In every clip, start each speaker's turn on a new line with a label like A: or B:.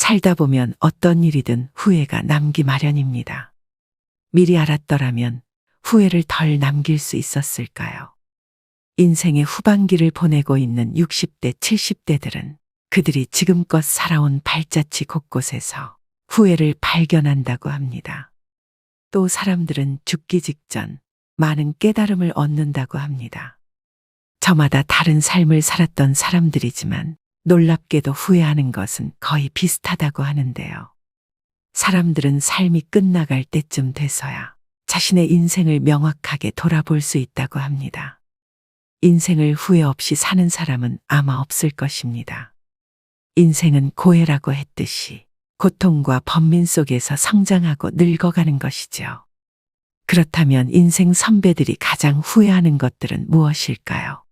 A: 살다 보면 어떤 일이든 후회가 남기 마련입니다. 미리 알았더라면 후회를 덜 남길 수 있었을까요? 인생의 후반기를 보내고 있는 60대, 70대들은 그들이 지금껏 살아온 발자취 곳곳에서 후회를 발견한다고 합니다. 또 사람들은 죽기 직전 많은 깨달음을 얻는다고 합니다. 저마다 다른 삶을 살았던 사람들이지만 놀랍게도 후회하는 것은 거의 비슷하다고 하는데요. 사람들은 삶이 끝나갈 때쯤 돼서야 자신의 인생을 명확하게 돌아볼 수 있다고 합니다. 인생을 후회 없이 사는 사람은 아마 없을 것입니다. 인생은 고해라고 했듯이 고통과 번민 속에서 성장하고 늙어가는 것이죠. 그렇다면 인생 선배들이 가장 후회하는 것들은 무엇일까요?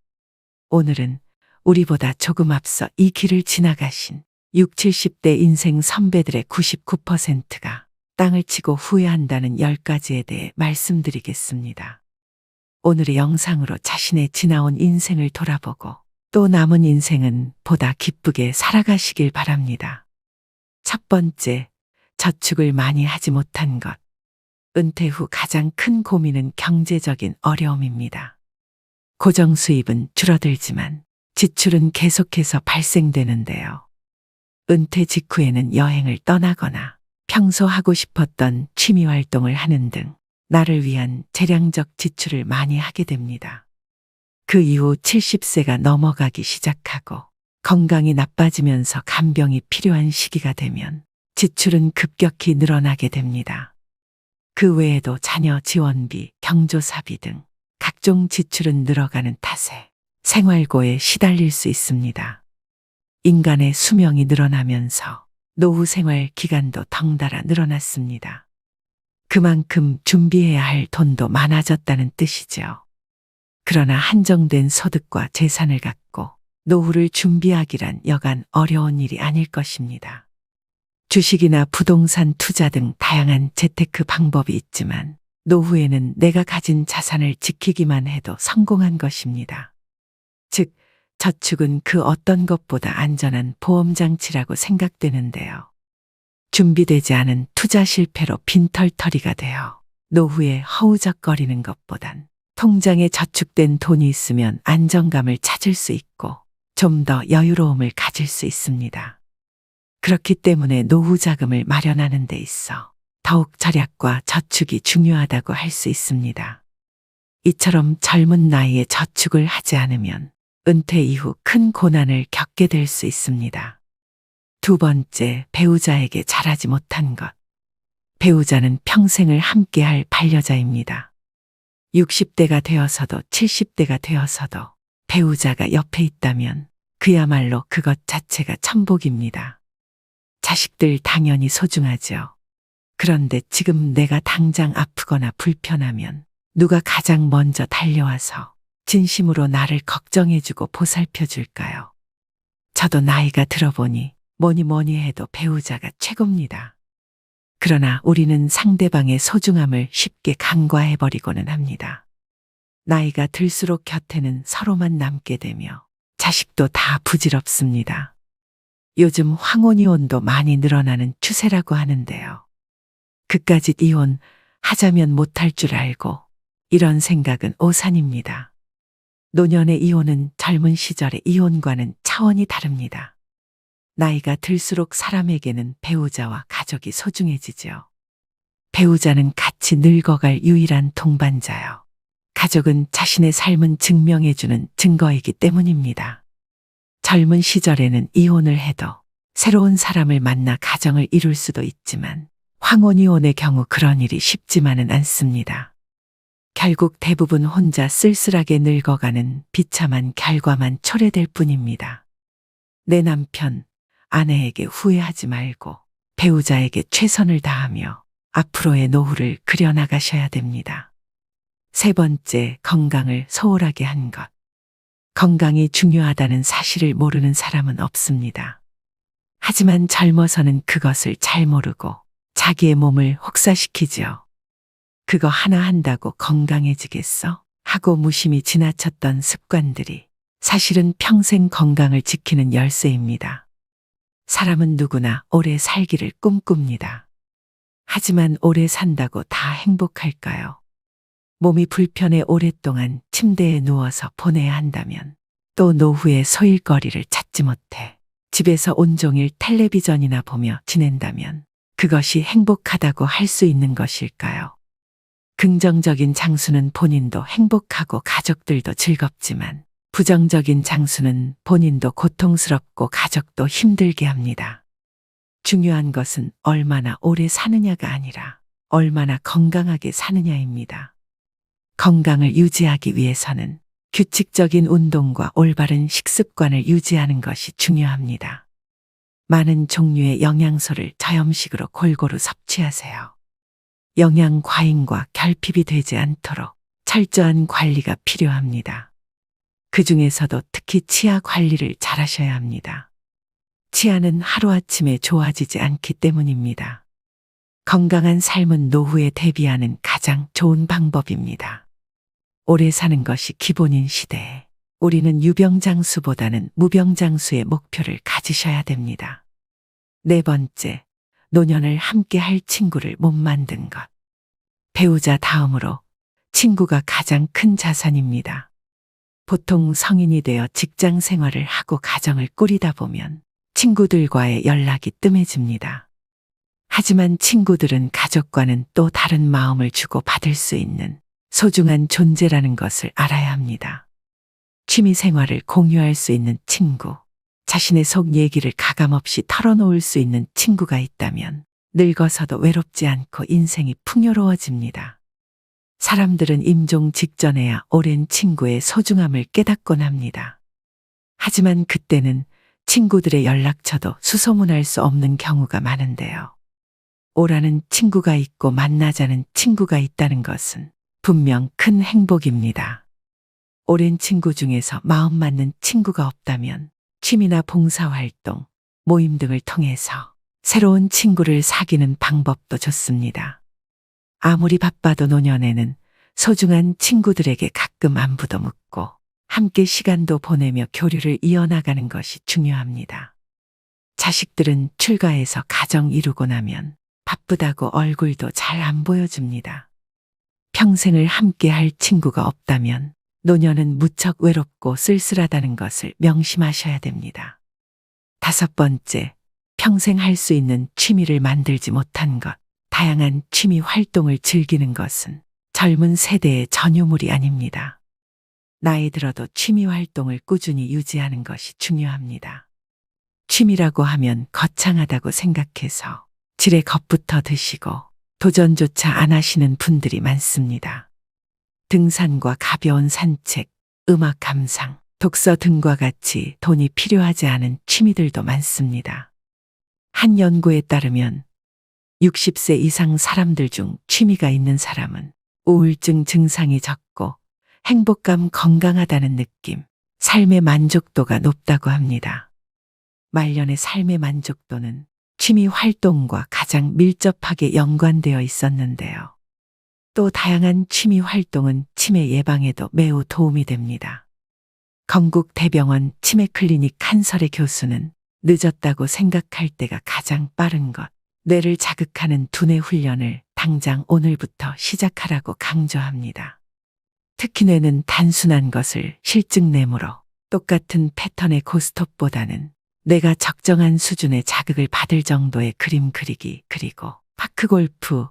A: 오늘은 우리보다 조금 앞서 이 길을 지나가신 60, 70대 인생 선배들의 99%가 땅을 치고 후회한다는 10가지에 대해 말씀드리겠습니다. 오늘의 영상으로 자신의 지나온 인생을 돌아보고 또 남은 인생은 보다 기쁘게 살아가시길 바랍니다. 첫 번째, 저축을 많이 하지 못한 것. 은퇴 후 가장 큰 고민은 경제적인 어려움입니다. 고정 수입은 줄어들지만 지출은 계속해서 발생되는데요. 은퇴 직후에는 여행을 떠나거나 평소 하고 싶었던 취미 활동을 하는 등 나를 위한 재량적 지출을 많이 하게 됩니다. 그 이후 70세가 넘어가기 시작하고 건강이 나빠지면서 간병이 필요한 시기가 되면 지출은 급격히 늘어나게 됩니다. 그 외에도 자녀 지원비, 경조사비 등 각종 지출은 늘어가는 탓에 생활고에 시달릴 수 있습니다. 인간의 수명이 늘어나면서 노후 생활 기간도 덩달아 늘어났습니다. 그만큼 준비해야 할 돈도 많아졌다는 뜻이죠. 그러나 한정된 소득과 재산을 갖고 노후를 준비하기란 여간 어려운 일이 아닐 것입니다. 주식이나 부동산 투자 등 다양한 재테크 방법이 있지만 노후에는 내가 가진 자산을 지키기만 해도 성공한 것입니다. 즉, 저축은 그 어떤 것보다 안전한 보험장치라고 생각되는데요. 준비되지 않은 투자 실패로 빈털터리가 되어 노후에 허우적거리는 것보단 통장에 저축된 돈이 있으면 안정감을 찾을 수 있고 좀 더 여유로움을 가질 수 있습니다. 그렇기 때문에 노후 자금을 마련하는 데 있어 더욱 절약과 저축이 중요하다고 할 수 있습니다. 이처럼 젊은 나이에 저축을 하지 않으면 은퇴 이후 큰 고난을 겪게 될 수 있습니다. 두 번째, 배우자에게 잘하지 못한 것. 배우자는 평생을 함께할 반려자입니다. 60대가 되어서도 70대가 되어서도 배우자가 옆에 있다면 그야말로 그것 자체가 천복입니다. 자식들 당연히 소중하죠. 그런데 지금 내가 당장 아프거나 불편하면 누가 가장 먼저 달려와서 진심으로 나를 걱정해주고 보살펴줄까요? 저도 나이가 들어보니 뭐니 해도 배우자가 최고입니다. 그러나 우리는 상대방의 소중함을 쉽게 간과해버리고는 합니다. 나이가 들수록 곁에는 서로만 남게 되며 자식도 다 부질없습니다. 요즘 황혼이혼도 많이 늘어나는 추세라고 하는데요. 그까짓 이혼 하자면 못할 줄 알고 이런 생각은 오산입니다. 노년의 이혼은 젊은 시절의 이혼과는 차원이 다릅니다. 나이가 들수록 사람에게는 배우자와 가족이 소중해지죠. 배우자는 같이 늙어갈 유일한 동반자요. 가족은 자신의 삶은 증명해주는 증거이기 때문입니다. 젊은 시절에는 이혼을 해도 새로운 사람을 만나 가정을 이룰 수도 있지만 황혼이혼의 경우 그런 일이 쉽지만은 않습니다. 결국 대부분 혼자 쓸쓸하게 늙어가는 비참한 결과만 초래될 뿐입니다. 내 남편, 아내에게 후회하지 말고 배우자에게 최선을 다하며 앞으로의 노후를 그려나가셔야 됩니다. 세 번째, 건강을 소홀하게 한 것. 건강이 중요하다는 사실을 모르는 사람은 없습니다. 하지만 젊어서는 그것을 잘 모르고 자기의 몸을 혹사시키죠. 그거 하나 한다고 건강해지겠어? 하고 무심히 지나쳤던 습관들이 사실은 평생 건강을 지키는 열쇠입니다. 사람은 누구나 오래 살기를 꿈꿉니다. 하지만 오래 산다고 다 행복할까요? 몸이 불편해 오랫동안 침대에 누워서 보내야 한다면, 또 노후에 소일거리를 찾지 못해 집에서 온종일 텔레비전이나 보며 지낸다면 그것이 행복하다고 할 수 있는 것일까요? 긍정적인 장수는 본인도 행복하고 가족들도 즐겁지만, 부정적인 장수는 본인도 고통스럽고 가족도 힘들게 합니다. 중요한 것은 얼마나 오래 사느냐가 아니라 얼마나 건강하게 사느냐입니다. 건강을 유지하기 위해서는 규칙적인 운동과 올바른 식습관을 유지하는 것이 중요합니다. 많은 종류의 영양소를 저염식으로 골고루 섭취하세요. 영양 과잉과 결핍이 되지 않도록 철저한 관리가 필요합니다. 그 중에서도 특히 치아 관리를 잘 하셔야 합니다. 치아는 하루아침에 좋아지지 않기 때문입니다. 건강한 삶은 노후에 대비하는 가장 좋은 방법입니다. 오래 사는 것이 기본인 시대에 우리는 유병장수보다는 무병장수의 목표를 가지셔야 됩니다. 네 번째, 노년을 함께 할 친구를 못 만든 것. 배우자 다음으로 친구가 가장 큰 자산입니다. 보통 성인이 되어 직장 생활을 하고 가정을 꾸리다 보면 친구들과의 연락이 뜸해집니다. 하지만 친구들은 가족과는 또 다른 마음을 주고 받을 수 있는 소중한 존재라는 것을 알아야 합니다. 취미 생활을 공유할 수 있는 친구, 자신의 속 얘기를 가감없이 털어놓을 수 있는 친구가 있다면 늙어서도 외롭지 않고 인생이 풍요로워집니다. 사람들은 임종 직전에야 오랜 친구의 소중함을 깨닫곤 합니다. 하지만 그때는 친구들의 연락처도 수소문할 수 없는 경우가 많은데요. 오라는 친구가 있고 만나자는 친구가 있다는 것은 분명 큰 행복입니다. 오랜 친구 중에서 마음 맞는 친구가 없다면 취미나 봉사활동, 모임 등을 통해서 새로운 친구를 사귀는 방법도 좋습니다. 아무리 바빠도 노년에는 소중한 친구들에게 가끔 안부도 묻고 함께 시간도 보내며 교류를 이어나가는 것이 중요합니다. 자식들은 출가해서 가정 이루고 나면 바쁘다고 얼굴도 잘 안 보여줍니다. 평생을 함께 할 친구가 없다면 노년은 무척 외롭고 쓸쓸하다는 것을 명심하셔야 됩니다. 다섯 번째, 평생 할 수 있는 취미를 만들지 못한 것. 다양한 취미 활동을 즐기는 것은 젊은 세대의 전유물이 아닙니다. 나이 들어도 취미 활동을 꾸준히 유지하는 것이 중요합니다. 취미라고 하면 거창하다고 생각해서 질의 겁부터 드시고 도전조차 안 하시는 분들이 많습니다. 등산과 가벼운 산책, 음악 감상, 독서 등과 같이 돈이 필요하지 않은 취미들도 많습니다. 한 연구에 따르면 60세 이상 사람들 중 취미가 있는 사람은 우울증 증상이 적고 행복감, 건강하다는 느낌, 삶의 만족도가 높다고 합니다. 말년의 삶의 만족도는 취미 활동과 가장 밀접하게 연관되어 있었는데요. 또 다양한 취미 활동은 치매 예방에도 매우 도움이 됩니다. 건국대병원 치매클리닉 한설의 교수는 늦었다고 생각할 때가 가장 빠른 것, 뇌를 자극하는 두뇌 훈련을 당장 오늘부터 시작하라고 강조합니다. 특히 뇌는 단순한 것을 실증내므로 똑같은 패턴의 고스톱보다는 내가 적정한 수준의 자극을 받을 정도의 그림 그리기, 그리고 파크골프,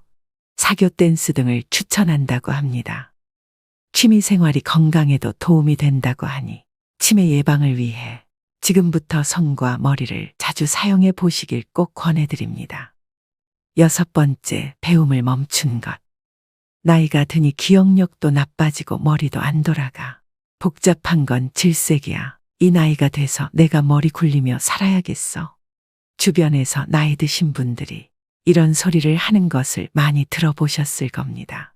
A: 사교 댄스 등을 추천한다고 합니다. 취미 생활이 건강에도 도움이 된다고 하니 치매 예방을 위해 지금부터 손과 머리를 자주 사용해 보시길 꼭 권해드립니다. 여섯 번째, 배움을 멈춘 것. 나이가 드니 기억력도 나빠지고 머리도 안 돌아가. 복잡한 건 질색이야. 이 나이가 돼서 내가 머리 굴리며 살아야겠어. 주변에서 나이 드신 분들이 이런 소리를 하는 것을 많이 들어보셨을 겁니다.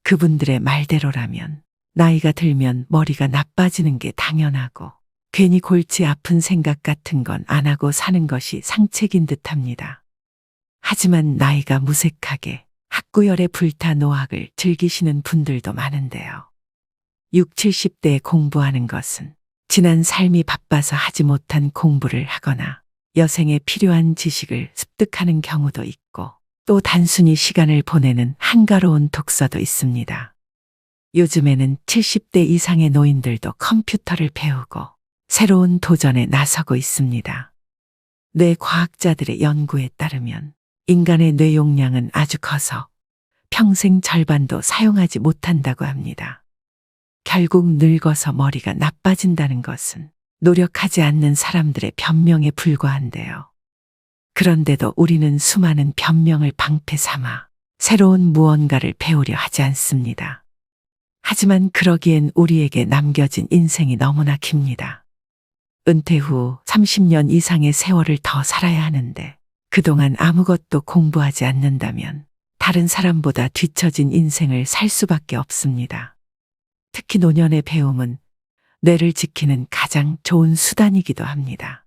A: 그분들의 말대로라면 나이가 들면 머리가 나빠지는 게 당연하고 괜히 골치 아픈 생각 같은 건 안 하고 사는 것이 상책인 듯합니다. 하지만 나이가 무색하게 학구열에 불타 노학을 즐기시는 분들도 많은데요. 60, 70대에 공부하는 것은 지난 삶이 바빠서 하지 못한 공부를 하거나 여생에 필요한 지식을 습득하는 경우도 있고 또 단순히 시간을 보내는 한가로운 독서도 있습니다. 요즘에는 70대 이상의 노인들도 컴퓨터를 배우고 새로운 도전에 나서고 있습니다. 뇌과학자들의 연구에 따르면 인간의 뇌 용량은 아주 커서 평생 절반도 사용하지 못한다고 합니다. 결국 늙어서 머리가 나빠진다는 것은 노력하지 않는 사람들의 변명에 불과한데요. 그런데도 우리는 수많은 변명을 방패 삼아 새로운 무언가를 배우려 하지 않습니다. 하지만 그러기엔 우리에게 남겨진 인생이 너무나 깁니다. 은퇴 후 30년 이상의 세월을 더 살아야 하는데 그동안 아무것도 공부하지 않는다면 다른 사람보다 뒤처진 인생을 살 수밖에 없습니다. 특히 노년의 배움은 뇌를 지키는 가장 좋은 수단이기도 합니다.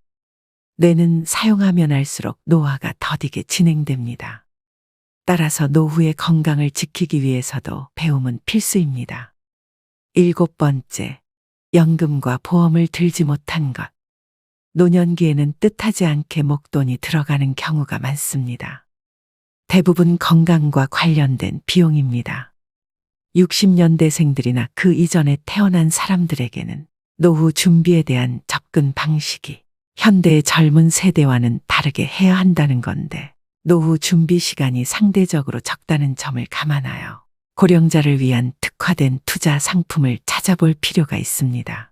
A: 뇌는 사용하면 할수록 노화가 더디게 진행됩니다. 따라서 노후의 건강을 지키기 위해서도 배움은 필수입니다. 7번째, 연금과 보험을 들지 못한 것. 노년기에는 뜻하지 않게 목돈이 들어가는 경우가 많습니다. 대부분 건강과 관련된 비용입니다. 60년대생들이나 그 이전에 태어난 사람들에게는 노후 준비에 대한 접근 방식이 현대의 젊은 세대와는 다르게 해야 한다는 건데 노후 준비 시간이 상대적으로 적다는 점을 감안하여 고령자를 위한 특화된 투자 상품을 찾아볼 필요가 있습니다.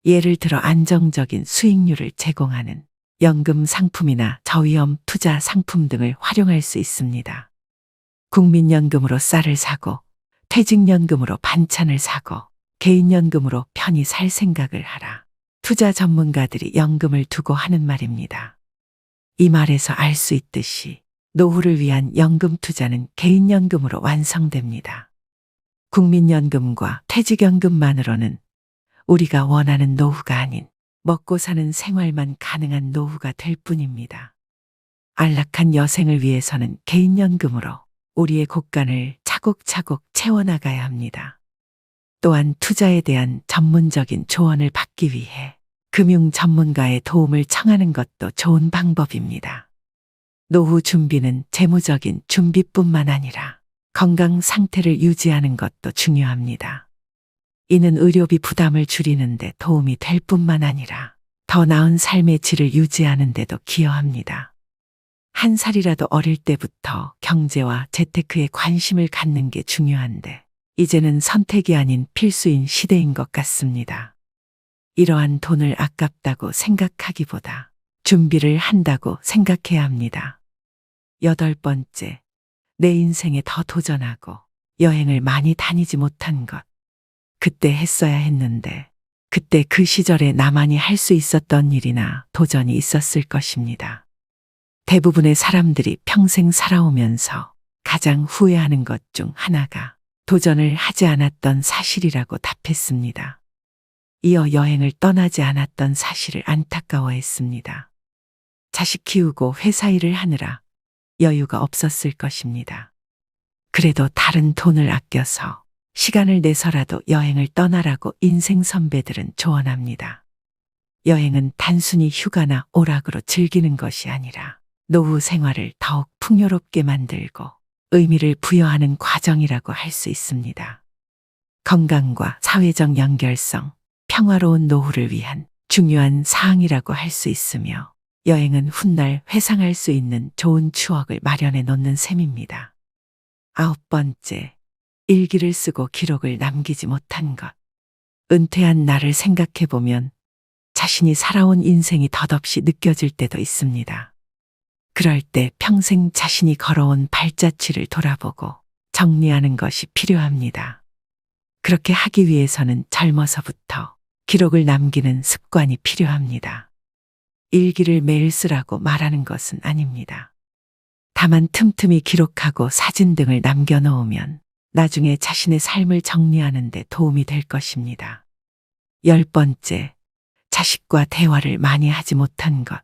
A: 예를 들어 안정적인 수익률을 제공하는 연금 상품이나 저위험 투자 상품 등을 활용할 수 있습니다. 국민연금으로 쌀을 사고 퇴직연금으로 반찬을 사고 개인연금으로 편히 살 생각을 하라. 투자 전문가들이 연금을 두고 하는 말입니다. 이 말에서 알 수 있듯이 노후를 위한 연금 투자는 개인연금으로 완성됩니다. 국민연금과 퇴직연금만으로는 우리가 원하는 노후가 아닌 먹고 사는 생활만 가능한 노후가 될 뿐입니다. 안락한 여생을 위해서는 개인연금으로 우리의 곳간을 차곡차곡 채워나가야 합니다. 또한 투자에 대한 전문적인 조언을 받기 위해 금융 전문가의 도움을 청하는 것도 좋은 방법입니다. 노후 준비는 재무적인 준비뿐만 아니라 건강 상태를 유지하는 것도 중요합니다. 이는 의료비 부담을 줄이는 데 도움이 될 뿐만 아니라 더 나은 삶의 질을 유지하는 데도 기여합니다. 한 살이라도 어릴 때부터 경제와 재테크에 관심을 갖는 게 중요한데 이제는 선택이 아닌 필수인 시대인 것 같습니다. 이러한 돈을 아깝다고 생각하기보다 준비를 한다고 생각해야 합니다. 8번째, 내 인생에 더 도전하고 여행을 많이 다니지 못한 것. 그때 했어야 했는데 그때 그 시절에 나만이 할 수 있었던 일이나 도전이 있었을 것입니다. 대부분의 사람들이 평생 살아오면서 가장 후회하는 것 중 하나가 도전을 하지 않았던 사실이라고 답했습니다. 이어 여행을 떠나지 않았던 사실을 안타까워했습니다. 자식 키우고 회사 일을 하느라 여유가 없었을 것입니다. 그래도 다른 돈을 아껴서 시간을 내서라도 여행을 떠나라고 인생 선배들은 조언합니다. 여행은 단순히 휴가나 오락으로 즐기는 것이 아니라 노후 생활을 더욱 풍요롭게 만들고 의미를 부여하는 과정이라고 할 수 있습니다. 건강과 사회적 연결성, 평화로운 노후를 위한 중요한 사항이라고 할 수 있으며 여행은 훗날 회상할 수 있는 좋은 추억을 마련해 놓는 셈입니다. 9번째, 일기를 쓰고 기록을 남기지 못한 것. 은퇴한 나를 생각해보면 자신이 살아온 인생이 덧없이 느껴질 때도 있습니다. 그럴 때 평생 자신이 걸어온 발자취를 돌아보고 정리하는 것이 필요합니다. 그렇게 하기 위해서는 젊어서부터 기록을 남기는 습관이 필요합니다. 일기를 매일 쓰라고 말하는 것은 아닙니다. 다만 틈틈이 기록하고 사진 등을 남겨놓으면 나중에 자신의 삶을 정리하는 데 도움이 될 것입니다. 10번째, 자식과 대화를 많이 하지 못한 것.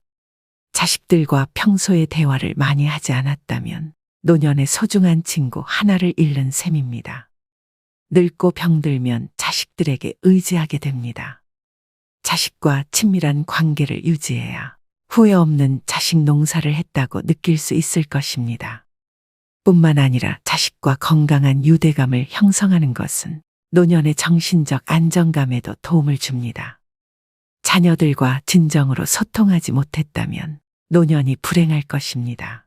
A: 자식들과 평소에 대화를 많이 하지 않았다면 노년의 소중한 친구 하나를 잃는 셈입니다. 늙고 병들면 자식들에게 의지하게 됩니다. 자식과 친밀한 관계를 유지해야 후회 없는 자식 농사를 했다고 느낄 수 있을 것입니다. 뿐만 아니라 자식과 건강한 유대감을 형성하는 것은 노년의 정신적 안정감에도 도움을 줍니다. 자녀들과 진정으로 소통하지 못했다면 노년이 불행할 것입니다.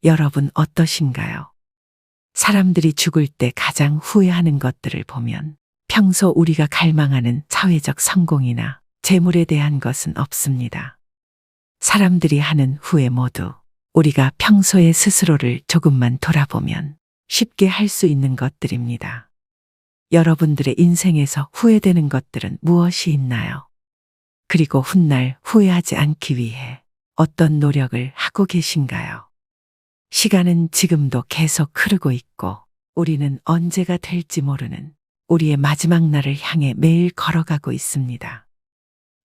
A: 여러분 어떠신가요? 사람들이 죽을 때 가장 후회하는 것들을 보면 평소 우리가 갈망하는 사회적 성공이나 재물에 대한 것은 없습니다. 사람들이 하는 후회 모두 우리가 평소에 스스로를 조금만 돌아보면 쉽게 할 수 있는 것들입니다. 여러분들의 인생에서 후회되는 것들은 무엇이 있나요? 그리고 훗날 후회하지 않기 위해 어떤 노력을 하고 계신가요? 시간은 지금도 계속 흐르고 있고 우리는 언제가 될지 모르는 우리의 마지막 날을 향해 매일 걸어가고 있습니다.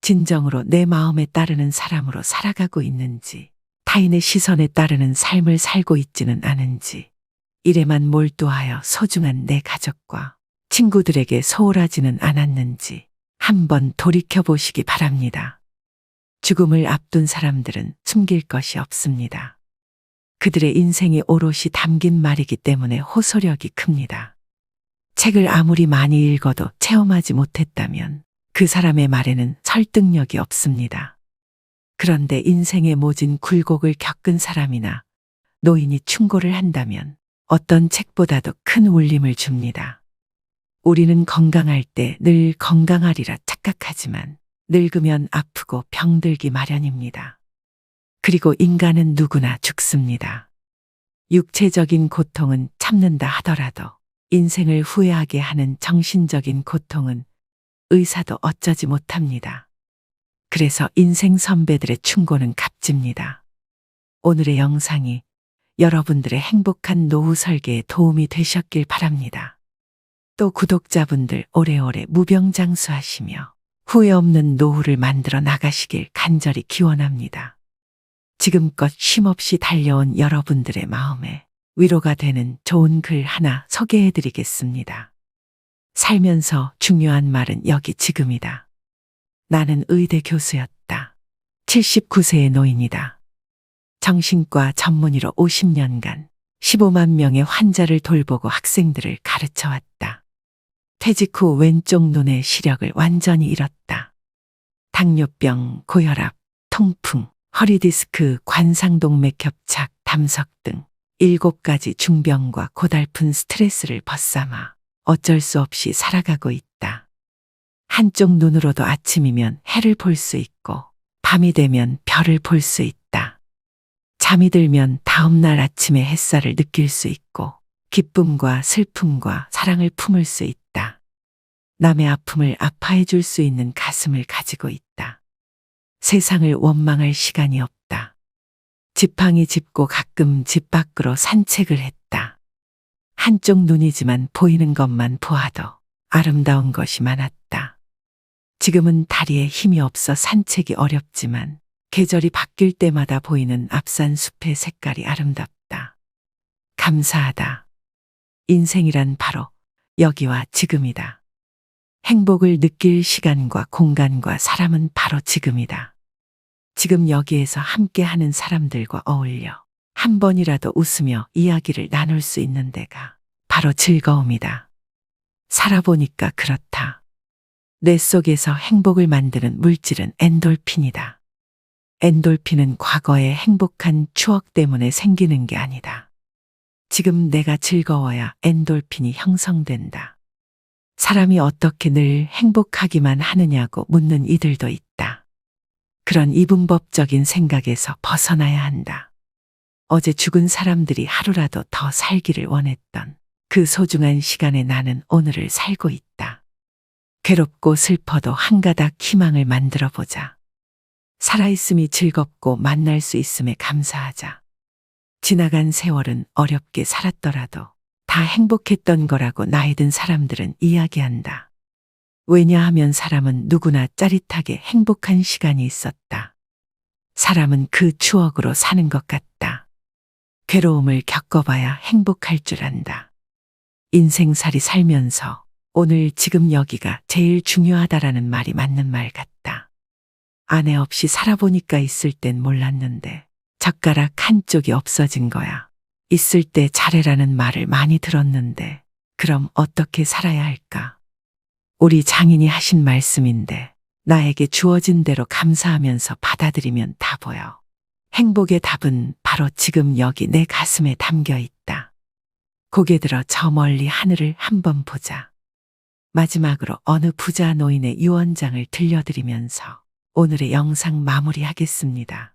A: 진정으로 내 마음에 따르는 사람으로 살아가고 있는지, 타인의 시선에 따르는 삶을 살고 있지는 않은지, 일에만 몰두하여 소중한 내 가족과 친구들에게 소홀하지는 않았는지 한번 돌이켜보시기 바랍니다. 죽음을 앞둔 사람들은 숨길 것이 없습니다. 그들의 인생이 오롯이 담긴 말이기 때문에 호소력이 큽니다. 책을 아무리 많이 읽어도 체험하지 못했다면 그 사람의 말에는 설득력이 없습니다. 그런데 인생의 모진 굴곡을 겪은 사람이나 노인이 충고를 한다면 어떤 책보다도 큰 울림을 줍니다. 우리는 건강할 때 늘 건강하리라 착각하지만 늙으면 아프고 병들기 마련입니다. 그리고 인간은 누구나 죽습니다. 육체적인 고통은 참는다 하더라도 인생을 후회하게 하는 정신적인 고통은 의사도 어쩌지 못합니다. 그래서 인생 선배들의 충고는 값집니다. 오늘의 영상이 여러분들의 행복한 노후 설계에 도움이 되셨길 바랍니다. 또 구독자분들 오래오래 무병장수하시며 후회 없는 노후를 만들어 나가시길 간절히 기원합니다. 지금껏 쉼없이 달려온 여러분들의 마음에 위로가 되는 좋은 글 하나 소개해 드리겠습니다. 살면서 중요한 말은 여기 지금이다. 나는 의대 교수였다. 79세의 노인이다. 정신과 전문의로 50년간 15만 명의 환자를 돌보고 학생들을 가르쳐왔다. 퇴직 후 왼쪽 눈의 시력을 완전히 잃었다. 당뇨병, 고혈압, 통풍, 허리디스크, 관상동맥 협착, 담석 등 7가지 중병과 고달픈 스트레스를 벗삼아 어쩔 수 없이 살아가고 있다. 한쪽 눈으로도 아침이면 해를 볼 수 있고 밤이 되면 별을 볼 수 있다. 잠이 들면 다음날 아침에 햇살을 느낄 수 있고 기쁨과 슬픔과 사랑을 품을 수 있다. 남의 아픔을 아파해 줄 수 있는 가슴을 가지고 있다. 세상을 원망할 시간이 없다. 지팡이 짚고 가끔 집 밖으로 산책을 했다. 한쪽 눈이지만 보이는 것만 보아도 아름다운 것이 많았다. 지금은 다리에 힘이 없어 산책이 어렵지만 계절이 바뀔 때마다 보이는 앞산 숲의 색깔이 아름답다. 감사하다. 인생이란 바로 여기와 지금이다. 행복을 느낄 시간과 공간과 사람은 바로 지금이다. 지금 여기에서 함께 하는 사람들과 어울려 한 번이라도 웃으며 이야기를 나눌 수 있는 데가 바로 즐거움이다. 살아보니까 그렇다. 뇌 속에서 행복을 만드는 물질은 엔돌핀이다. 엔돌핀은 과거의 행복한 추억 때문에 생기는 게 아니다. 지금 내가 즐거워야 엔돌핀이 형성된다. 사람이 어떻게 늘 행복하기만 하느냐고 묻는 이들도 있다. 그런 이분법적인 생각에서 벗어나야 한다. 어제 죽은 사람들이 하루라도 더 살기를 원했던 그 소중한 시간에 나는 오늘을 살고 있다. 괴롭고 슬퍼도 한 가닥 희망을 만들어 보자. 살아있음이 즐겁고 만날 수 있음에 감사하자. 지나간 세월은 어렵게 살았더라도 다 행복했던 거라고 나이 든 사람들은 이야기한다. 왜냐하면 사람은 누구나 짜릿하게 행복한 시간이 있었다. 사람은 그 추억으로 사는 것 같다. 괴로움을 겪어봐야 행복할 줄 안다. 인생살이 살면서 오늘 지금 여기가 제일 중요하다라는 말이 맞는 말 같다. 아내 없이 살아보니까 있을 땐 몰랐는데 젓가락 한쪽이 없어진 거야. 있을 때 잘해라는 말을 많이 들었는데 그럼 어떻게 살아야 할까? 우리 장인이 하신 말씀인데 나에게 주어진 대로 감사하면서 받아들이면 다 보여. 행복의 답은 바로 지금 여기 내 가슴에 담겨 있다. 고개 들어 저 멀리 하늘을 한번 보자. 마지막으로 어느 부자 노인의 유언장을 들려드리면서 오늘의 영상 마무리하겠습니다.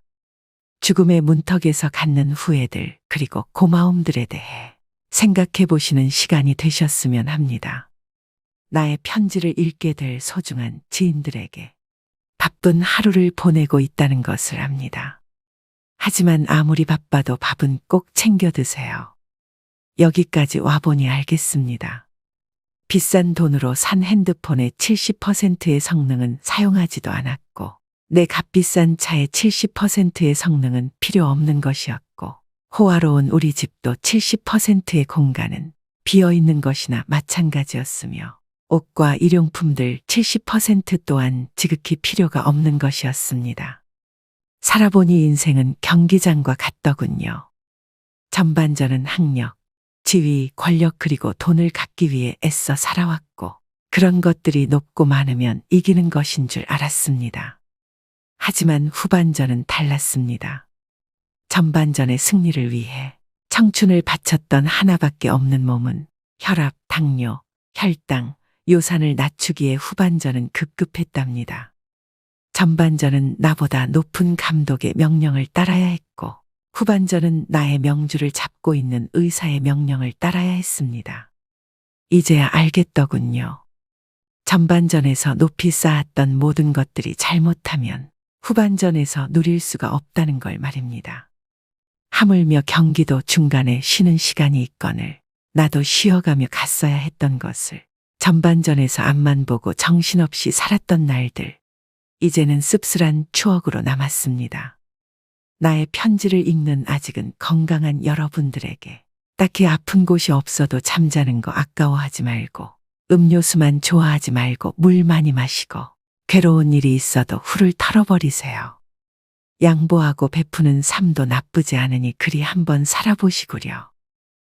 A: 죽음의 문턱에서 갖는 후회들 그리고 고마움들에 대해 생각해 보시는 시간이 되셨으면 합니다. 나의 편지를 읽게 될 소중한 지인들에게 바쁜 하루를 보내고 있다는 것을 압니다. 하지만 아무리 바빠도 밥은 꼭 챙겨 드세요. 여기까지 와보니 알겠습니다. 비싼 돈으로 산 핸드폰의 70%의 성능은 사용하지도 않았고 내 값비싼 차의 70%의 성능은 필요 없는 것이었고 호화로운 우리 집도 70%의 공간은 비어있는 것이나 마찬가지였으며 옷과 일용품들 70% 또한 지극히 필요가 없는 것이었습니다. 살아보니 인생은 경기장과 같더군요. 전반전은 학력, 지위, 권력 그리고 돈을 갖기 위해 애써 살아왔고 그런 것들이 높고 많으면 이기는 것인 줄 알았습니다. 하지만 후반전은 달랐습니다. 전반전의 승리를 위해 청춘을 바쳤던 하나밖에 없는 몸은 혈압, 당뇨, 혈당, 요산을 낮추기에 후반전은 급급했답니다. 전반전은 나보다 높은 감독의 명령을 따라야 했고 후반전은 나의 명주를 잡고 있는 의사의 명령을 따라야 했습니다. 이제야 알겠더군요. 전반전에서 높이 쌓았던 모든 것들이 잘못하면 후반전에서 누릴 수가 없다는 걸 말입니다. 하물며 경기도 중간에 쉬는 시간이 있거늘 나도 쉬어가며 갔어야 했던 것을 전반전에서 앞만 보고 정신없이 살았던 날들, 이제는 씁쓸한 추억으로 남았습니다. 나의 편지를 읽는 아직은 건강한 여러분들에게 딱히 아픈 곳이 없어도 잠자는 거 아까워하지 말고 음료수만 좋아하지 말고 물 많이 마시고 괴로운 일이 있어도 훌을 털어버리세요. 양보하고 베푸는 삶도 나쁘지 않으니 그리 한번 살아보시구려.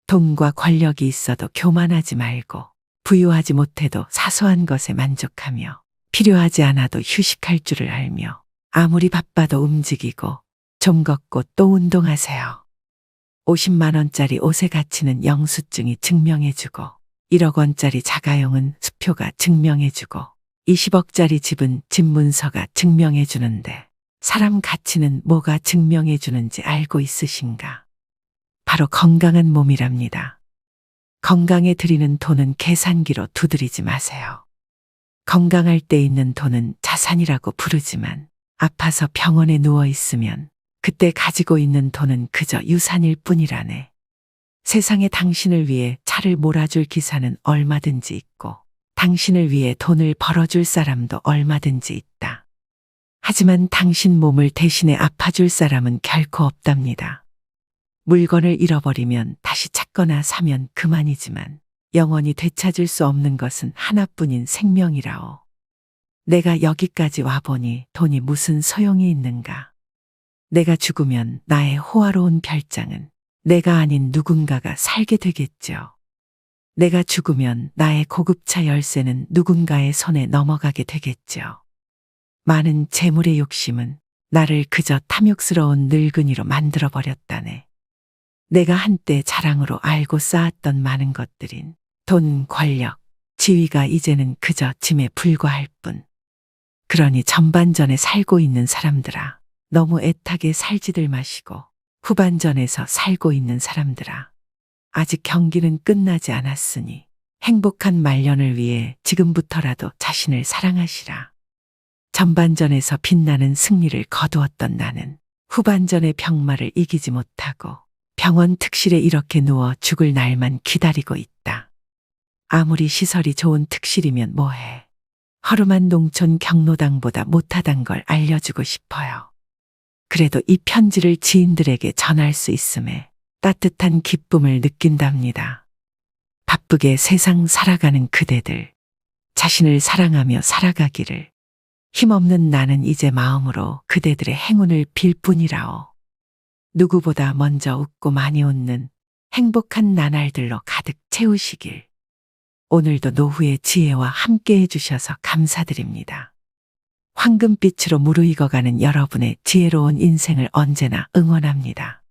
A: 돈과 권력이 있어도 교만하지 말고 부유하지 못해도 사소한 것에 만족하며 필요하지 않아도 휴식할 줄을 알며 아무리 바빠도 움직이고 좀 걷고 또 운동하세요. 50만 원짜리 옷의 가치는 영수증이 증명해주고 1억 원짜리 자가용은 수표가 증명해주고 20억짜리 집은 집 문서가 증명해주는데 사람 가치는 뭐가 증명해주는지 알고 있으신가? 바로 건강한 몸이랍니다. 건강에 들이는 돈은 계산기로 두드리지 마세요. 건강할 때 있는 돈은 자산이라고 부르지만 아파서 병원에 누워 있으면 그때 가지고 있는 돈은 그저 유산일 뿐이라네. 세상에 당신을 위해 차를 몰아줄 기사는 얼마든지 있고 당신을 위해 돈을 벌어줄 사람도 얼마든지 있다. 하지만 당신 몸을 대신에 아파줄 사람은 결코 없답니다. 물건을 잃어버리면 다시 찾거나 사면 그만이지만 영원히 되찾을 수 없는 것은 하나뿐인 생명이라오. 내가 여기까지 와보니 돈이 무슨 소용이 있는가. 내가 죽으면 나의 호화로운 별장은 내가 아닌 누군가가 살게 되겠죠. 내가 죽으면 나의 고급차 열쇠는 누군가의 손에 넘어가게 되겠죠. 많은 재물의 욕심은 나를 그저 탐욕스러운 늙은이로 만들어버렸다네. 내가 한때 자랑으로 알고 쌓았던 많은 것들인 돈, 권력, 지위가 이제는 그저 짐에 불과할 뿐. 그러니 전반전에 살고 있는 사람들아, 너무 애타게 살지들 마시고 후반전에서 살고 있는 사람들아, 아직 경기는 끝나지 않았으니 행복한 말년을 위해 지금부터라도 자신을 사랑하시라. 전반전에서 빛나는 승리를 거두었던 나는 후반전의 병마를 이기지 못하고 병원 특실에 이렇게 누워 죽을 날만 기다리고 있다. 아무리 시설이 좋은 특실이면 뭐해. 허름한 농촌 경로당보다 못하단 걸 알려주고 싶어요. 그래도 이 편지를 지인들에게 전할 수 있음에 따뜻한 기쁨을 느낀답니다. 바쁘게 세상 살아가는 그대들, 자신을 사랑하며 살아가기를. 힘없는 나는 이제 마음으로 그대들의 행운을 빌 뿐이라오. 누구보다 먼저 웃고 많이 웃는 행복한 나날들로 가득 채우시길. 오늘도 노후의 지혜와 함께 해주셔서 감사드립니다. 황금빛으로 무르익어가는 여러분의 지혜로운 인생을 언제나 응원합니다.